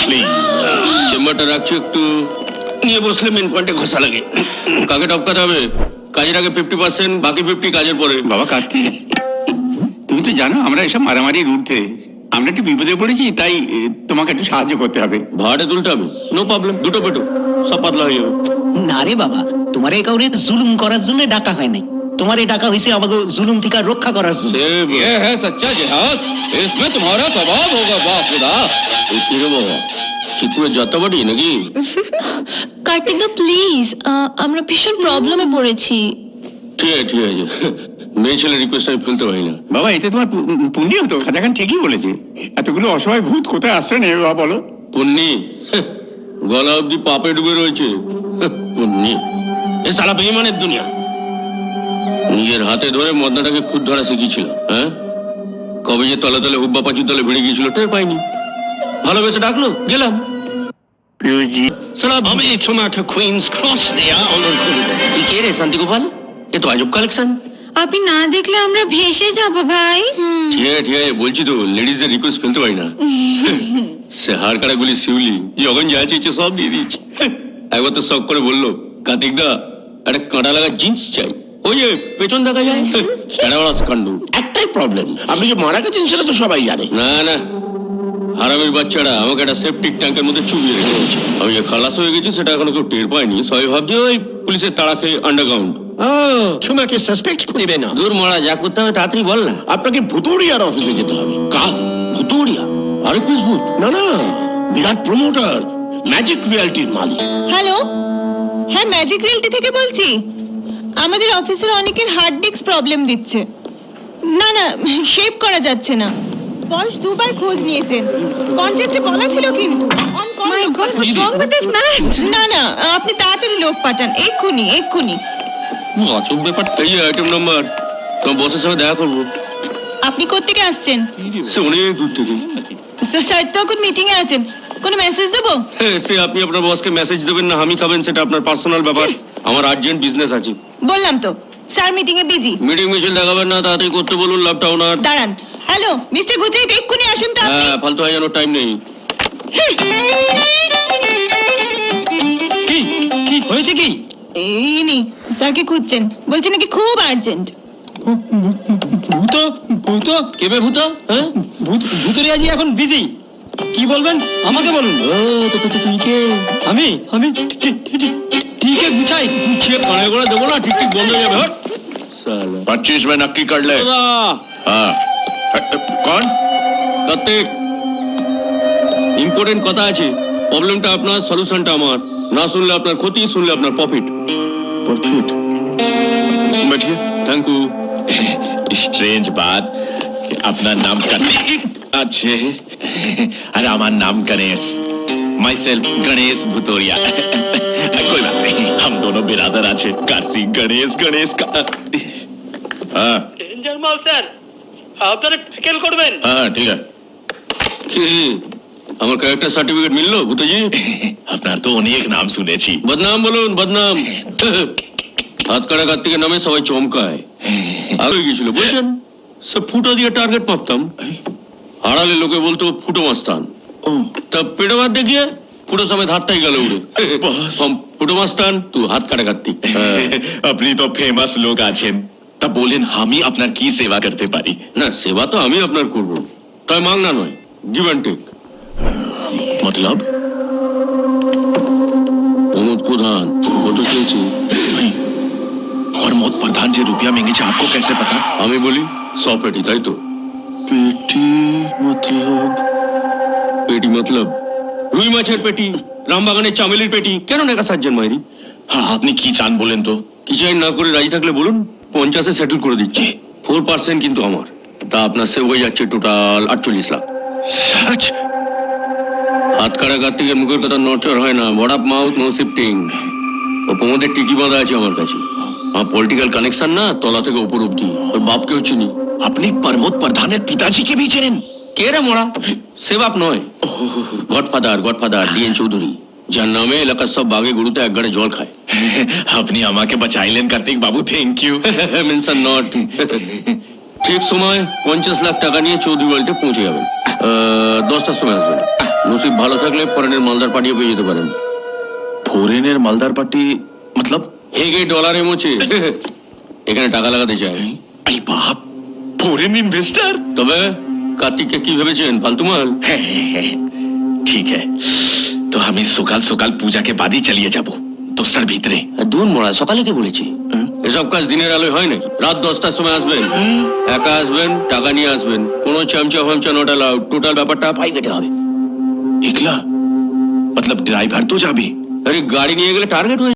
Please. চেম্বারটা রাখছি একটু নিয়ে বসলে মেন পয়েন্টে ঘষা লাগে। কাকে টপকাতে হবে? কাজের আগে 50%, বাকি 50 কাজের পরে। বাবা কার্তিক, তুমি তো জানো আমরা এসব মারামারির ঊর্ধ্বে। আমরা একটু বিপদে পড়েছি, তাই তোমাকে একটু সাহায্য করতে হবে। ভাড়াটে তুলতে হবে, নো প্রবলেম, দুটো পেটো সব পাতলা হয়ে যাবে। না রে বাবা, তোমার এই কাউরে জুলুম করার জন্য ডাকা হয় নাই, তোমার এই ডাকা হয়েছে আমাকে জুলুম থেকে রক্ষা করার জন্য। ये है सच्चा जिहाद, इसमें तुम्हारा स्वभाव होगा बाखुदा। কিরে বাবা, চিকুয়ে যাত্রাবাড়ি নাকি? কার্তিক দা প্লিজ, আমরা ভীষণ প্রবলেমে পড়েছি। ঠিক আছে ঠিক আছে, মেয়ে ছেলে রিকোয়েস্ট আমি ফেলতে পারি না। বাবা এতে তোমার পুণ্য হতো। খাজাখান ঠিকই বলেছে, এতগুলো অসহায় ভূত কোথায় আশ্রয় নেবে বাবা বলো? পুন্নি গলা অব্দি পাপে ডুবে রয়েছে। পুন্নি এ সালা বেঈমানের দুনিয়া। নিজের হাতে ধরে মদনাটাকে খুদ ধরা শিখিয়েছিল। হ্যাঁ, কবে যে তলে তলে হুব্বা পাঁচুর তলে ভিড়ে গিয়েছিল টের পাইনি। ভালোবেসে ডাকলো, গেলাম। সালা আমি তোমাকে কুইন্স ক্রস দেয়া অনার করব। তুই কে রে শান্তি গোপাল? এ তো আজব কালেকশন। আপনি না দেখলে আমরা ভেসে যাব ভাই। ঠিক আছে ঠিক আছে, বলছি তো লেডিজদের রিকোয়েস্ট ফেলতে পারি না। সে হাড় কাটা গুলি শিউলি যখন যা চেয়েছে সব দিয়ে দিচ্ছে। একবার তো শখ করে বললো, কার্তিক দা একটা কাঁটা লাগা জিন্স চাই, ওই যে পেছন দেখা যায়। কাণ্ড। একটাই প্রবলেম, আপনি যে মারা গেছেন সেটা তো সবাই জানে। না না, হারামির বাচ্চারা আমাকে একটা সেপটিক ট্যাঙ্কের মধ্যে চুবিয়ে রেখে দিয়েছে। আমি যে খালাস হয়ে গেছি সেটা এখনো কেউ টের পায়নি। সবাই ভাবছে ওই পুলিশের তাড়া খেয়ে আন্ডারগ্রাউন্ড। তোমাকে সাসপেক্ট করিবে না। দূর মারা, যা করতে হবে তাড়াতাড়ি বল না। আপনাকে ভুতুড়িয়ার অফিসে যেতে হবে কাল। ভুতুড়িয়া? আরেক পিস ভূত? না না, বিরাট প্রমোটার, ম্যাজিক রিয়ালিটির মালিক। হ্যালো, হ্যাঁ ম্যাজিক রিয়েলটি থেকে বলছি। আমাদের অফিসের অনেকের হার্ড ডিস্ক প্রবলেম দিচ্ছে। না না, শেভ করা যাচ্ছে না। বস দুবার খোঁজ নিয়েছেন, কন্ট্রাক্টে বলা ছিল কিন্তু। My God, what's wrong with this man? না না, আপনি তাড়াতাড়ি লোক পাঠান, এক্ষুনি এক্ষুনি। অচব ব্যাপার। এই আইটেম নাম্বার, তোমার বসের সঙ্গে দেখা করবো। আপনি কোত্থেকে আসছেন? সে অনেক দূর থেকে। স্যার তখন মিটিং এ আছেন, কোনো মেসেজ দেবো? হ্যাঁ, সে আপনি আপনার বসকে মেসেজ দেবেন না আমি খাবেন সেটা আপনার পার্সোনাল ব্যাপার। আমার আর্জেন্ট বিজনেস আছে। বললাম তো স্যার মিটিং এ বিজি। মিটিং মিছিল দেখাবেন না, তাড়াতাড়ি করতে বলুন। ল্যাপটপ ওনার। দাঁড়ান। হ্যালো মিস্টার বুঝাইত, এক্ষুনি আসুন তো আপনি। হ্যাঁ, ফালতু হয়ে টাইম নেই। কি কি হয়েছে কি? এই নি স্যারকে খুঁজছেন, বলছে নাকি খুব আর্জেন্ট। ভূত ভূত কেবে ভূত? হ্যাঁ, ভূতের আজি এখন বিজি। কি বলবেন আমাকে বলুন। তুই কে? আমি আমি ঠিক গুছাই। গুছিয়ে পাড়ে করে দেবো না, ঠিক ঠিক বন্ধ হয়ে যাবে। হট সালা 25 में नक्की कर ले। দাদা, हाँ कौन? কার্তিক, ইম্পর্টেন্ট কথা আছে। প্রবলেমটা আপনার, সলিউশনটা আমার। না শুনলে আপনার ক্ষতি, শুনলে আপনার প্রফিট। प्रॉफिट। बैठिए। Thank you. स्ट्रेंज बात कि अपना नाम कार्तिक अच्छे अरे हमारा नाम गणेश, माई सेल्फ गणेश भुतोरिया। कोई बात नहीं, हम दोनों बिरादर आछे कार्तिक गणेश गणेश का। हाँ জামাল স্যার আপনারা ট্যাকেল করবেন। हाँ ठीक है। কি আমার ক্যারেক্টার সার্টিফিকেট মিললো ভূতজি? আপনার তো অনেক নাম শুনেছি। বদনাম বলুন, বদনাম। হাত কাটা কার্তিকের নামে সবাই চমকায়। আর হয়ে গেছিল বলছেন, সে ফুটো দিয়ে টার্গেট মারতাম। হারালে লোকে বলতো ফুটো মাস্তান। তা পেটে মার দেখিয়ে ফুটো সমেত হাতটাই গেল উড়ে। हम ফুটো মাস্তান, তুই হাত কাটা কার্তিক। আপনি তো ফেমাস লোক আছেন, তা বলেন আমি আপনার কি সেবা করতে পারি? না, সেবা তো আমি আপনার করবো, তাই মাংনা নয়, গিভ অ্যান্ড টেক। मतलब প্রমোদ প্রধান কত চেয়েছি? और मोद प्रधान जी रुपया मांगे थे, आपको कैसे पता? আমি বলি 100 পেটি, তাই তো? पेटी मतलब? পেটি মতলব রুই মাছের পেটি, রামবাগানের চামেলির পেটি। কেন নেকা সাজ্জান মাইরি? हाँ आपने की चान बोलें तो? কি চাই না করে রাজি থাকলে বলুন, 50-এ সেটেল করে দিচ্ছি। 4% কিন্তু আমার। তা আপনার সেভ হয়ে যাচ্ছে টোটাল 48 লাখ। सच? হাত কাটা কার্তিকের মুখের কথা নড়চড় হয় না, বড় আপ মাউথ নো শিফটিং। ও প্রমোদের টিকি বাঁধা আছে আমার কাছে। আমার পলিটিক্যাল কানেকশন না, তলা থেকে উপর অব্দি। ওর বাপকেও চিনি। আপনি प्रमोद प्रधाনের পিতাজিকে भी চেনেন? কে রে মরা? সে বাপ নয়, গডফাদার গডফাদার ডিএন চৌধুরী, যার নামে এলাকার সব বাঘে গরুতে এক গাড়ি জল খায়। আপনি আমাকে বাঁচাইলেন কার্তিক বাবু, থ্যাংক ইউ। Mention not. ঠিক সময় 50 লাখ টাকা নিয়ে চৌধুরী বাড়িতে পৌঁছে যাবেন। 10টার সময় আসবেন। নসিব ভালো থাকলে ফরেনের মালদার পাঠিয়ে পেয়ে যেতে পারেন। ফরেনের মালদার পার্টি মতলব? হেগে ডলারে মোচে এখানে টাকা লাগাতে চায়। আই বাপ, ফরেন ইনভেস্টার। তবে কার্তিককে কি ভেবেছেন, ফালতু মাল? ঠিক है তো আমি সকাল সকাল পূজাকে বাদই চালিয়ে যাব 10টার ভিতরে। দুন মরা, সকালে কে বলেছি? এসব কাজ দিনের আলোয় হয় নাকি? রাত 10টার সময় আসবেন, একা আসবেন, টাকা নিয়ে আসবেন, কোনো চামচা ফামচা নোট অ্যালাউড। টোটাল ব্যাপারটা প্রাইভেটে হবে। একলা? মতলব ড্রাইভার তো যাবে? আরে গাড়ি নিয়ে গেলে টার্গেট হয়ে